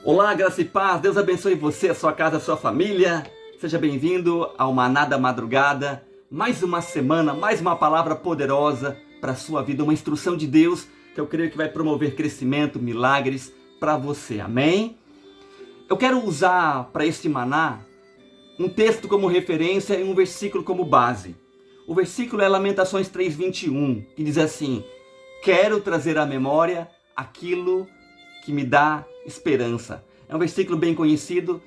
Olá, graça e paz, Deus abençoe você, a sua casa, a sua família. Seja bem-vindo ao Maná da Madrugada. Mais uma semana, mais uma palavra poderosa para a sua vida, uma instrução de Deus que eu creio que vai promover crescimento, milagres para você. Amém? Eu quero usar para este Maná um texto como referência e um versículo como base. O versículo é Lamentações 3:21, que diz assim: quero trazer à memória aquilo que me dá esperança. É um versículo bem conhecido,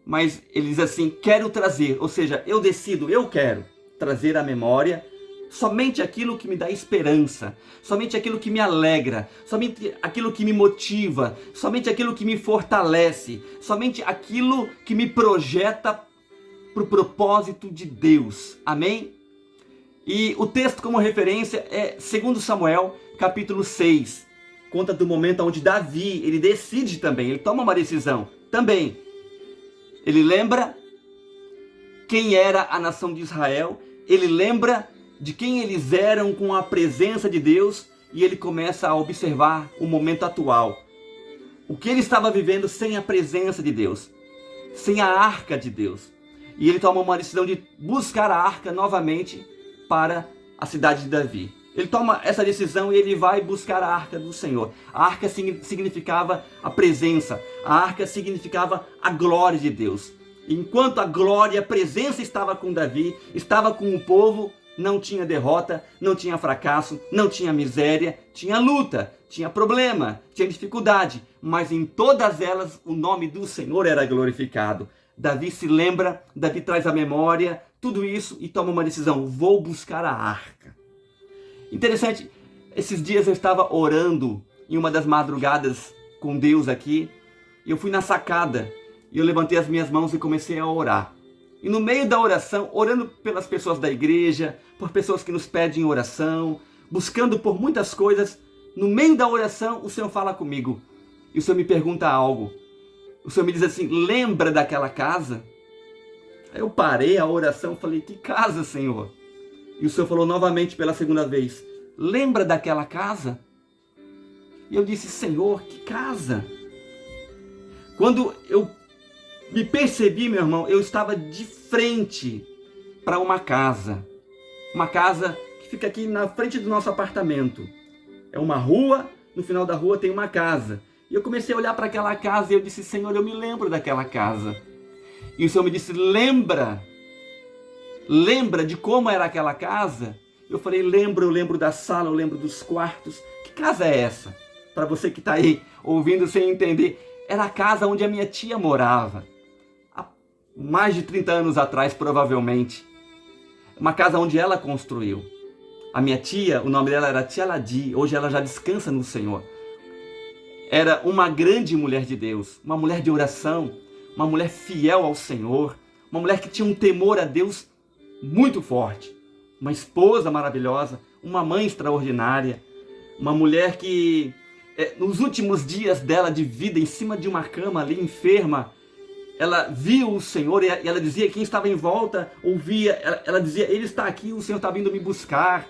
mas ele diz assim: quero trazer, ou seja, eu decido, eu quero trazer à memória somente aquilo que me dá esperança, somente aquilo que me alegra, somente aquilo que me motiva, somente aquilo que me fortalece, somente aquilo que me projeta para o propósito de Deus. Amém? E o texto como referência é 2 Samuel, capítulo 6. Conta do momento onde Davi, ele decide também, ele toma uma decisão também. Ele lembra quem era a nação de Israel, ele lembra de quem eles eram com a presença de Deus e ele começa a observar o momento atual. O que ele estava vivendo sem a presença de Deus, sem a arca de Deus. E ele toma uma decisão de buscar a arca novamente para a cidade de Davi. Ele toma essa decisão e ele vai buscar a arca do Senhor. A arca significava a presença. A arca significava a glória de Deus. Enquanto a glória, a presença estava com Davi, estava com o povo, não tinha derrota, não tinha fracasso, não tinha miséria, tinha luta, tinha problema, tinha dificuldade. Mas em todas elas o nome do Senhor era glorificado. Davi se lembra, Davi traz à memória tudo isso e toma uma decisão: vou buscar a arca. Interessante, esses dias eu estava orando em uma das madrugadas com Deus aqui, e eu fui na sacada, e eu levantei as minhas mãos e comecei a orar. E no meio da oração, orando pelas pessoas da igreja, por pessoas que nos pedem oração, buscando por muitas coisas, no meio da oração o Senhor fala comigo, e o Senhor me pergunta algo. O Senhor me diz assim: lembra daquela casa? Aí eu parei a oração e falei: que casa, Senhor? E o Senhor falou novamente pela segunda vez: lembra daquela casa? E eu disse: Senhor, que casa? Quando eu me percebi, meu irmão, eu estava de frente para uma casa. Uma casa que fica aqui na frente do nosso apartamento. É uma rua, no final da rua tem uma casa. E eu comecei a olhar para aquela casa e eu disse: Senhor, eu me lembro daquela casa. E o Senhor me disse: lembra de como era aquela casa? Eu falei: eu lembro da sala, eu lembro dos quartos. Que casa é essa? Para você que está aí ouvindo sem entender, era a casa onde a minha tia morava. Há mais de 30 anos atrás, provavelmente. Uma casa onde ela construiu. A minha tia, o nome dela era Tia Ladi, hoje ela já descansa no Senhor. Era uma grande mulher de Deus, uma mulher de oração, uma mulher fiel ao Senhor, uma mulher que tinha um temor a Deus muito forte, uma esposa maravilhosa, uma mãe extraordinária, uma mulher que nos últimos dias dela de vida, em cima de uma cama ali, enferma, ela viu o Senhor e ela dizia, quem estava em volta ouvia, ela dizia: Ele está aqui, o Senhor está vindo me buscar.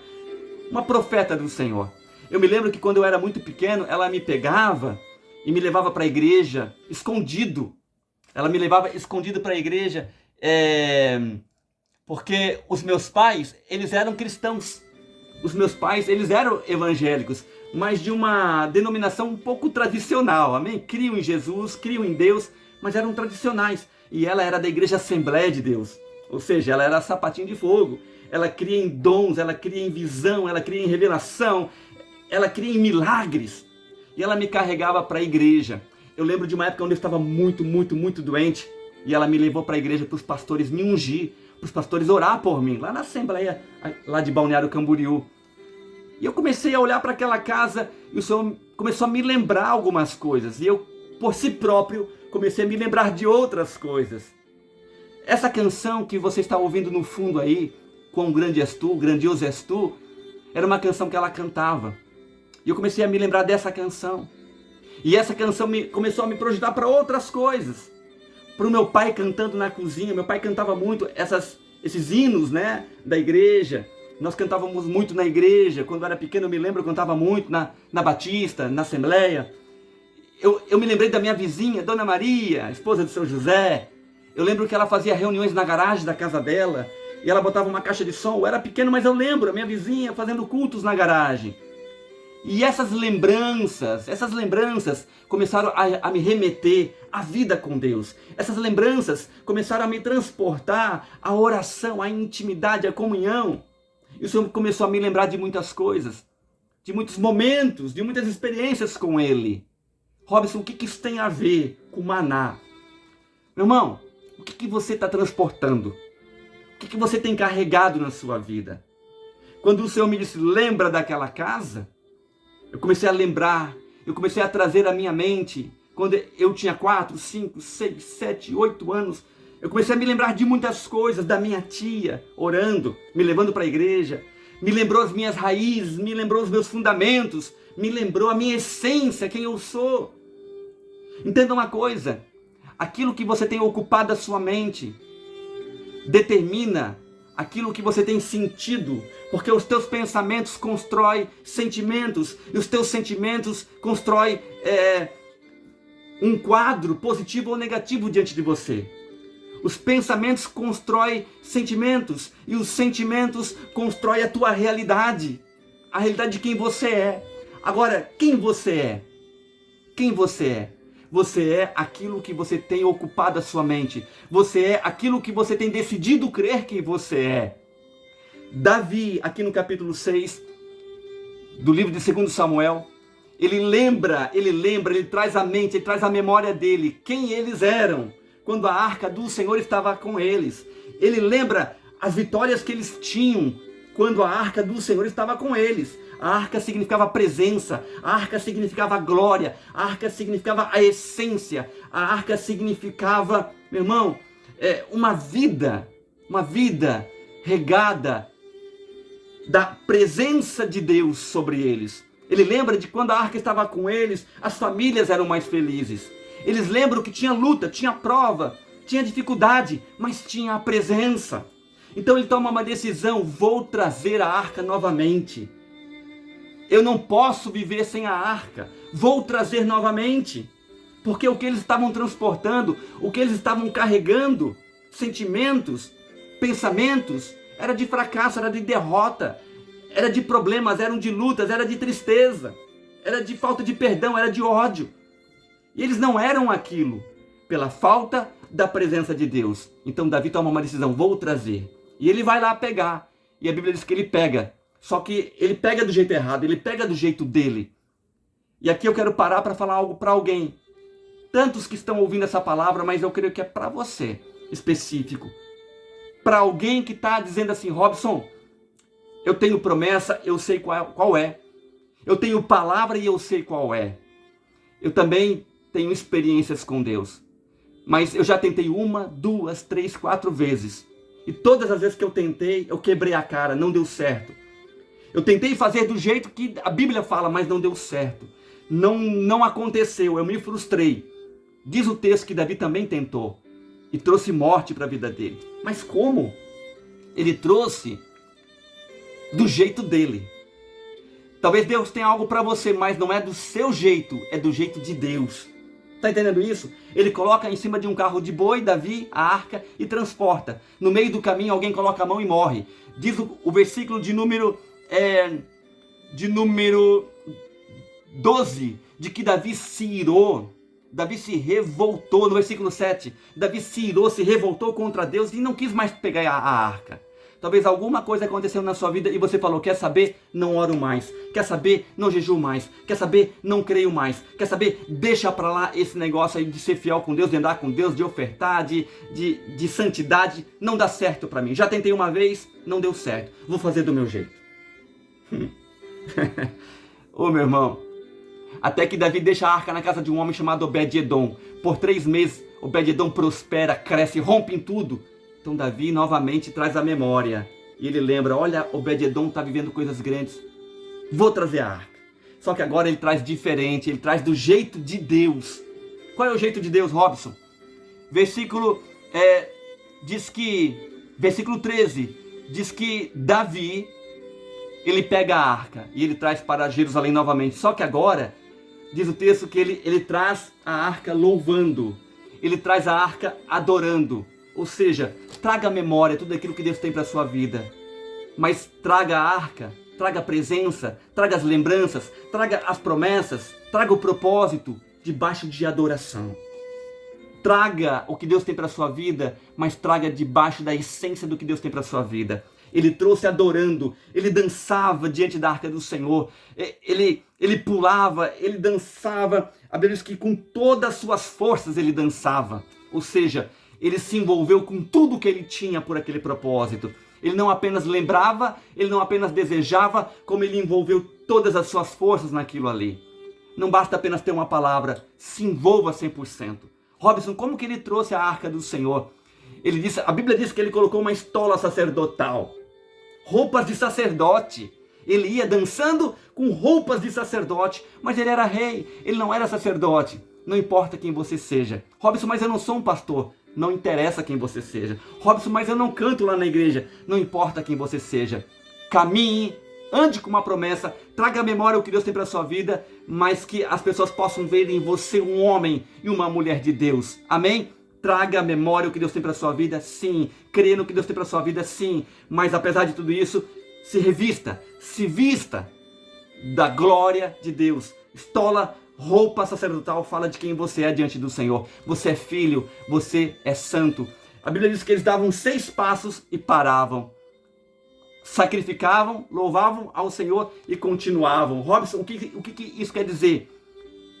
Uma profeta do Senhor. Eu me lembro que quando eu era muito pequeno, ela me pegava e me levava para a igreja escondido. Ela me levava escondido para a igreja porque os meus pais, eles eram cristãos. Os meus pais, eles eram evangélicos, mas de uma denominação um pouco tradicional, amém? Criam em Jesus, criam em Deus, mas eram tradicionais. E ela era da igreja Assembleia de Deus, ou seja, ela era sapatinho de fogo. Ela cria em dons, ela cria em visão, ela cria em revelação, ela cria em milagres. E ela me carregava para a igreja. Eu lembro de uma época onde eu estava muito doente. E ela me levou para a igreja para os pastores me ungir, para os pastores orar por mim, lá na Assembleia, lá de Balneário Camboriú. E eu comecei a olhar para aquela casa e o Senhor começou a me lembrar algumas coisas. E eu, por si próprio, comecei a me lembrar de outras coisas. Essa canção que você está ouvindo no fundo aí, Quão grande és tu, grandioso és tu, era uma canção que ela cantava. E eu comecei a me lembrar dessa canção. E essa canção começou a me projetar para outras coisas. Para o meu pai cantando na cozinha. Meu pai cantava muito esses hinos, né, da igreja. Nós cantávamos muito na igreja. Quando eu era pequeno, eu me lembro, eu cantava muito na Batista, na Assembleia. eu me lembrei da minha vizinha, Dona Maria, esposa de seu José. Eu lembro que ela fazia reuniões na garagem da casa dela, e ela botava uma caixa de som. Eu era pequeno, mas eu lembro, a minha vizinha fazendo cultos na garagem. E essas lembranças começaram a me remeter à vida com Deus. Essas lembranças começaram a me transportar à oração, à intimidade, à comunhão. E o Senhor começou a me lembrar de muitas coisas, de muitos momentos, de muitas experiências com Ele. Robson, o que isso tem a ver com maná? Meu irmão, o que você está transportando? O que você tem carregado na sua vida? Quando o Senhor me disse, lembra daquela casa? Eu comecei a lembrar, eu comecei a trazer à minha mente, quando eu tinha 4, 5, 6, 7, 8 anos, eu comecei a me lembrar de muitas coisas, da minha tia orando, me levando para a igreja, me lembrou as minhas raízes, me lembrou os meus fundamentos, me lembrou a minha essência, quem eu sou. Entenda uma coisa, aquilo que você tem ocupado a sua mente determina aquilo que você tem sentido, porque os teus pensamentos constroem sentimentos, e os teus sentimentos constroem um quadro positivo ou negativo diante de você. Os pensamentos constroem sentimentos, e os sentimentos constroem a tua realidade, a realidade de quem você é. Agora, quem você é? Quem você é? Você é aquilo que você tem ocupado a sua mente. Você é aquilo que você tem decidido crer que você é. Davi, aqui no capítulo 6 do livro de 2 Samuel, ele traz à mente, ele traz à memória dele quem eles eram quando a arca do Senhor estava com eles. Ele lembra as vitórias que eles tinham quando a arca do Senhor estava com eles. A arca significava presença, a arca significava glória, a arca significava a essência, a arca significava, meu irmão, uma vida regada da presença de Deus sobre eles. Ele lembra de quando a arca estava com eles, as famílias eram mais felizes. Eles lembram que tinha luta, tinha prova, tinha dificuldade, mas tinha a presença. Então ele toma uma decisão, vou trazer a arca novamente. Eu não posso viver sem a arca, vou trazer novamente. Porque o que eles estavam transportando, o que eles estavam carregando, sentimentos, pensamentos, era de fracasso, era de derrota, era de problemas, eram de lutas, era de tristeza, era de falta de perdão, era de ódio. E eles não eram aquilo, pela falta da presença de Deus. Então Davi toma uma decisão, vou trazer. E ele vai lá pegar, e a Bíblia diz que ele pega. Só que ele pega do jeito errado, ele pega do jeito dele. E aqui eu quero parar para falar algo para alguém. Tantos que estão ouvindo essa palavra, mas eu creio que é para você, específico. Para alguém que está dizendo assim, Robson, eu tenho promessa, eu sei qual é. Eu tenho palavra e eu sei qual é. Eu também tenho experiências com Deus. Mas eu já tentei 1, 2, 3, 4 vezes. E todas as vezes que eu tentei, eu quebrei a cara, não deu certo. Eu tentei fazer do jeito que a Bíblia fala, mas não deu certo. Não aconteceu, eu me frustrei. Diz o texto que Davi também tentou e trouxe morte para a vida dele. Mas como? Ele trouxe do jeito dele. Talvez Deus tenha algo para você, mas não é do seu jeito, é do jeito de Deus. Está entendendo isso? Ele coloca em cima de um carro de boi, Davi, a arca, e transporta. No meio do caminho alguém coloca a mão e morre. Diz o versículo de número 12, de que Davi se irou, Davi se revoltou, no versículo 7, Davi se irou, se revoltou contra Deus e não quis mais pegar a arca. Talvez alguma coisa aconteceu na sua vida e você falou, quer saber? Não oro mais, quer saber? Não jejuo mais, quer saber? Não creio mais, quer saber? Deixa pra lá esse negócio aí de ser fiel com Deus, de andar com Deus, de ofertar, de santidade, não dá certo pra mim. Já tentei uma vez, não deu certo, vou fazer do meu jeito. Ô meu irmão, até que Davi deixa a arca na casa de um homem chamado Obed-edom. Por 3 meses, Obed-edom prospera, cresce, rompe em tudo. Então Davi novamente traz a memória. E ele lembra, olha, Obed-edom está vivendo coisas grandes. Vou trazer a arca. Só que agora ele traz diferente, ele traz do jeito de Deus. Qual é o jeito de Deus, Robson? Versículo 13, diz que Davi, ele pega a arca e ele traz para Jerusalém novamente. Só que agora, Diz o texto que ele traz a arca louvando, ele traz a arca adorando. Ou seja, traga à memória tudo aquilo que Deus tem para a sua vida. Mas traga a arca, traga a presença, traga as lembranças, traga as promessas, traga o propósito debaixo de adoração. Traga o que Deus tem para a sua vida, mas traga debaixo da essência do que Deus tem para a sua vida. Ele trouxe adorando, ele dançava diante da arca do Senhor, ele pulava, ele dançava. A Bíblia diz que com todas as suas forças ele dançava. Ou seja, ele se envolveu com tudo que ele tinha por aquele propósito. Ele não apenas lembrava, ele não apenas desejava, como ele envolveu todas as suas forças naquilo ali. Não basta apenas ter uma palavra, se envolva 100%. Robson, como que ele trouxe a arca do Senhor? A Bíblia diz que ele colocou uma estola sacerdotal, roupas de sacerdote. Ele ia dançando com roupas de sacerdote, mas ele era rei, ele não era sacerdote. Não importa quem você seja. Robson, mas eu não sou um pastor. Não interessa quem você seja. Robson, mas eu não canto lá na igreja. Não importa quem você seja. Caminhe, ande com uma promessa, traga à memória o que Deus tem para a sua vida, mas que as pessoas possam ver em você um homem e uma mulher de Deus. Amém? Traga à memória o que Deus tem para a sua vida, sim. Creia no que Deus tem para a sua vida, sim. Mas apesar de tudo isso, se revista, se vista da glória de Deus. Estola, roupa sacerdotal fala de quem você é diante do Senhor. Você é filho, você é santo. A Bíblia diz que eles davam 6 passos e paravam. Sacrificavam, louvavam ao Senhor e continuavam. Robson, o que isso quer dizer?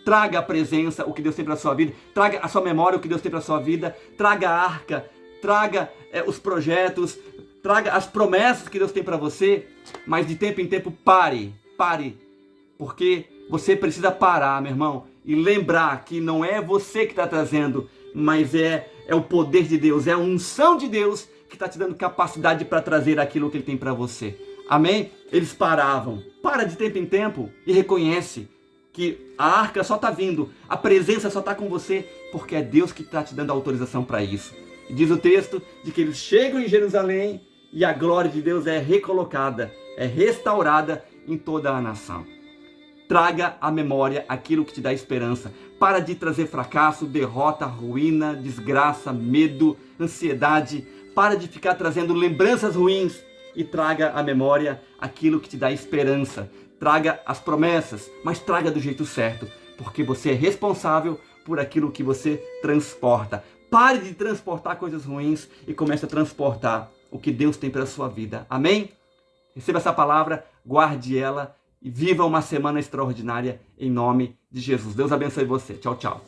Traga a presença, o que Deus tem para a sua vida. Traga a sua memória, o que Deus tem para a sua vida. Traga a arca, traga os projetos, traga as promessas que Deus tem para você. Mas de tempo em tempo pare. Porque você precisa parar, meu irmão, e lembrar que não é você que está trazendo, mas é o poder de Deus, é a unção de Deus que está te dando capacidade para trazer aquilo que Ele tem para você. Amém? Eles paravam. Para de tempo em tempo e reconhece que a arca só está vindo, a presença só está com você, porque é Deus que está te dando a autorização para isso. E diz o texto de que eles chegam em Jerusalém e a glória de Deus é recolocada, é restaurada em toda a nação. Traga à memória aquilo que te dá esperança. Para de trazer fracasso, derrota, ruína, desgraça, medo, ansiedade. Para de ficar trazendo lembranças ruins e traga à memória aquilo que te dá esperança. Traga as promessas, mas traga do jeito certo, porque você é responsável por aquilo que você transporta. Pare de transportar coisas ruins e comece a transportar o que Deus tem para a sua vida. Amém? Receba essa palavra, guarde ela e viva uma semana extraordinária em nome de Jesus. Deus abençoe você. Tchau, tchau.